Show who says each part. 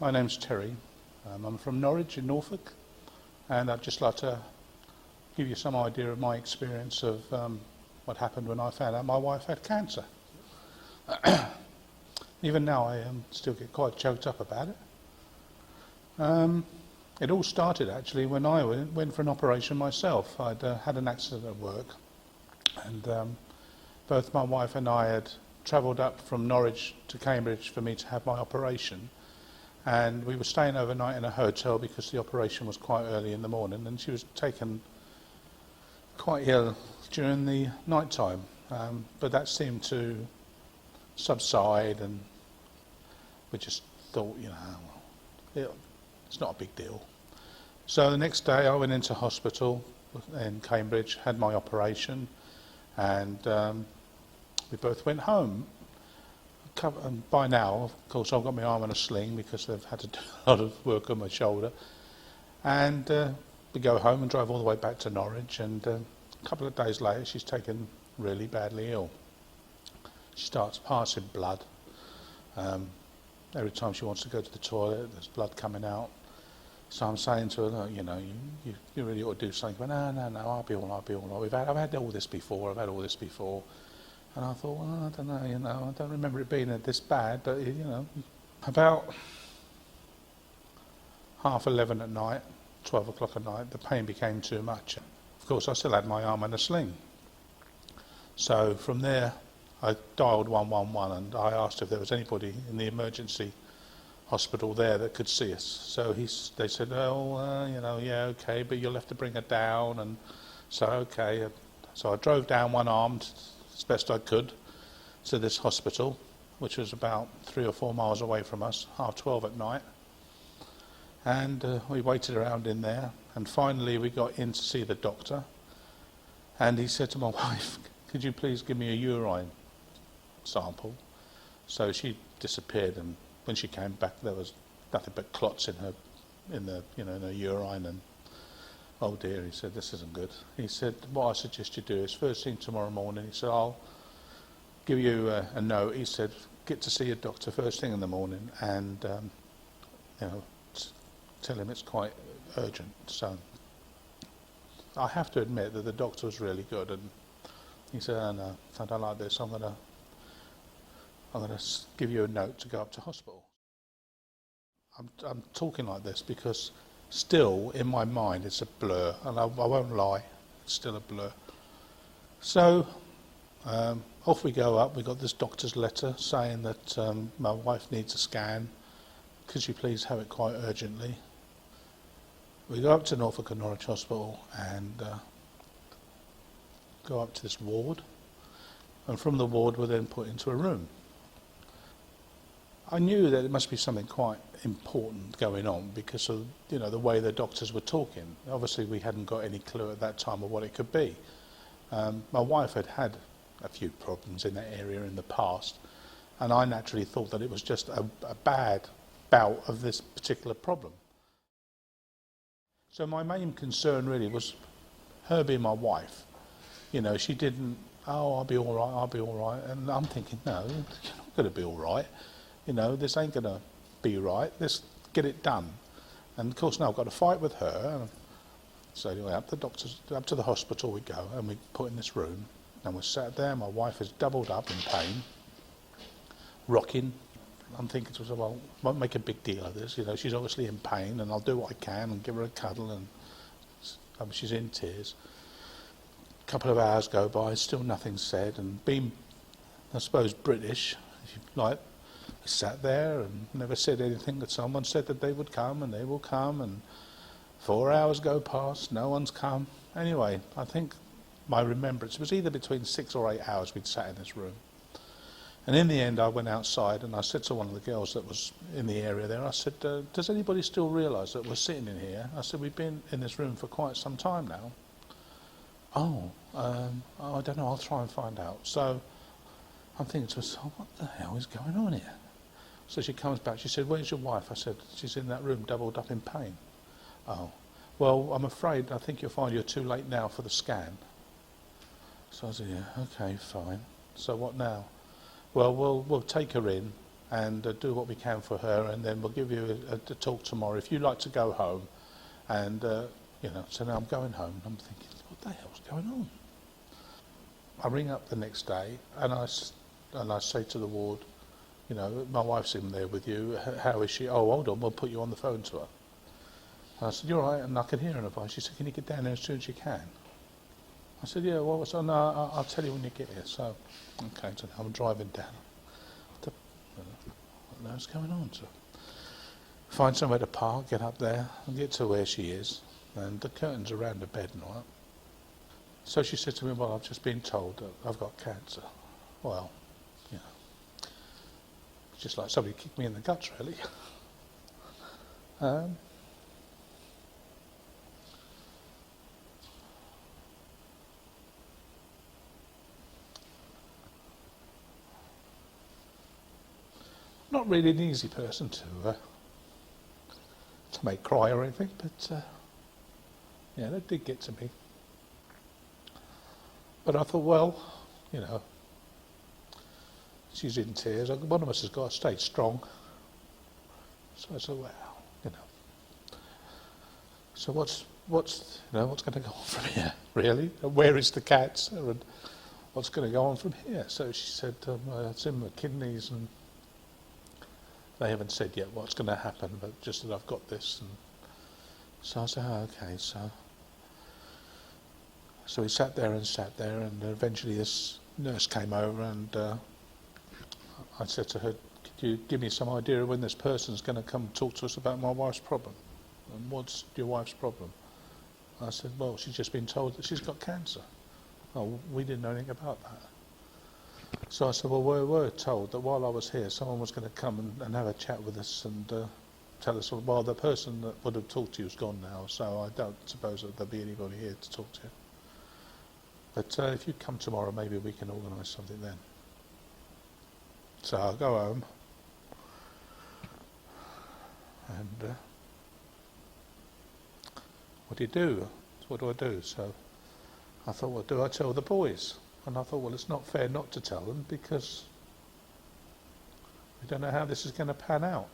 Speaker 1: My name's Terry. I'm from Norwich in Norfolk, and I'd just like to give you some idea of my experience of what happened when I found out my wife had cancer. Even now I still get quite choked up about it. It all started actually when I went for an operation myself. I'd had an accident at work, and both my wife and I had travelled up from Norwich to Cambridge for me to have my operation, and we were staying overnight in a hotel because the operation was quite early in the morning, and she was taken quite ill during the night time, but that seemed to subside, and we just thought, it's not a big deal. So the next day I went into hospital in Cambridge, had my operation, and we both went home. And by now, of course, I've got my arm in a sling because they've had to do a lot of work on my shoulder. And we go home and drive all the way back to Norwich, and a couple of days later she's taken really badly ill. She starts passing blood. Every time she wants to go to the toilet, there's blood coming out. So I'm saying to her, look, you really ought to do something. But no, I'll be all right. I've had all this before. And I thought, well, I don't know, I don't remember it being this bad, but about 11:30 at night, 12 o'clock at night, the pain became too much. Of course, I still had my arm in a sling. So from there, I dialed 111 and I asked if there was anybody in the emergency hospital there that could see us. So they said, yeah, okay, but you'll have to bring her down. And so, okay. So I drove down one-armed as best I could to this hospital, which was about 3 or 4 miles away from us, 12:30 at night. And we waited around in there, and finally we got in to see the doctor. And he said to my wife, could you please give me a urine sample? So she disappeared, and when she came back there was nothing but clots in her urine, and oh dear, he said, this isn't good. He said, what I suggest you do is first thing tomorrow morning, he said, I'll give you a note. He said, get to see a doctor first thing in the morning, and tell him it's quite urgent. So I have to admit that the doctor was really good, and he said, oh, no, I don't like this. I'm going to give you a note to go up to hospital. I'm talking like this because still in my mind it's a blur, and I won't lie, it's still a blur. So off we go up. We got this doctor's letter saying that my wife needs a scan. Could you please have it quite urgently? We go up to Norfolk and Norwich Hospital and go up to this ward, and from the ward we're then put into a room. I knew that it must be something quite important going on because of the way the doctors were talking. Obviously we hadn't got any clue at that time of what it could be. My wife had a few problems in that area in the past, and I naturally thought that it was just a bad bout of this particular problem. So my main concern really was her being my wife. She didn't, I'll be all right. And I'm thinking, no, you're not going to be all right. This ain't going to be right. Let's get it done. And of course now I've got to fight with her. So anyway, up to the hospital we go, and we put in this room, and we're sat there. My wife is doubled up in pain, rocking. I'm thinking to myself, well, I won't make a big deal of this. She's obviously in pain, and I'll do what I can and give her a cuddle, and she's in tears. A couple of hours go by, still nothing said, and being, I suppose, British, if you like, we sat there and never said anything. That someone said that they would come, and they will come, and 4 hours go past, no one's come. Anyway, I think my remembrance was either between 6 or 8 hours we'd sat in this room. And in the end I went outside and I said to one of the girls that was in the area there, I said, does anybody still realise that we're sitting in here? I said, we've been in this room for quite some time now. I don't know, I'll try and find out. So I'm thinking to myself, what the hell is going on here? So she comes back, she said, where's your wife? I said, she's in that room doubled up in pain. Oh, well, I'm afraid, I think you'll find you're too late now for the scan. So I said, yeah, okay, fine. So what now? Well, we'll take her in, and do what we can for her, and then we'll give you a talk tomorrow. If you'd like to go home, and so now I'm going home. I'm thinking, what the hell's going on? I ring up the next day, and I say to the ward, my wife's in there with you. How is she? Oh, hold on, we'll put you on the phone to her. And I said, you're all right, and I can hear her in her voice. She said, can you get down there as soon as you can? I said, yeah, well, so no, I'll tell you when you get here. So, okay, so I'm driving down. What the hell's going on? So, find somewhere to park, get up there, and get to where she is. And the curtains around the bed and all that. So she said to me, well, I've just been told that I've got cancer. Well, it's just like somebody kicked me in the guts, really. Not really an easy person to make cry or anything, but that did get to me. But I thought, well, she's in tears. One of us has got to stay strong. So I said, well, so what's going to go on from here, really? And where is the cancer, and what's going to go on from here? So she said, it's in my kidneys, and they haven't said yet what's going to happen, but just that I've got this. And so I said, okay. So we sat there, and eventually this nurse came over, and I said to her, could you give me some idea of when this person's going to come talk to us about my wife's problem? And what's your wife's problem? I said, well, she's just been told that she's got cancer. Oh, we didn't know anything about that. So I said, well, we were told that while I was here, someone was going to come and have a chat with us and tell us, well, the person that would have talked to you is gone now, so I don't suppose that there'll be anybody here to talk to you. But if you come tomorrow, maybe we can organise something then. So I'll go home, and what do you do? What do I do? So I thought, what do I tell the boys? And I thought, well, it's not fair not to tell them, because we don't know how this is going to pan out.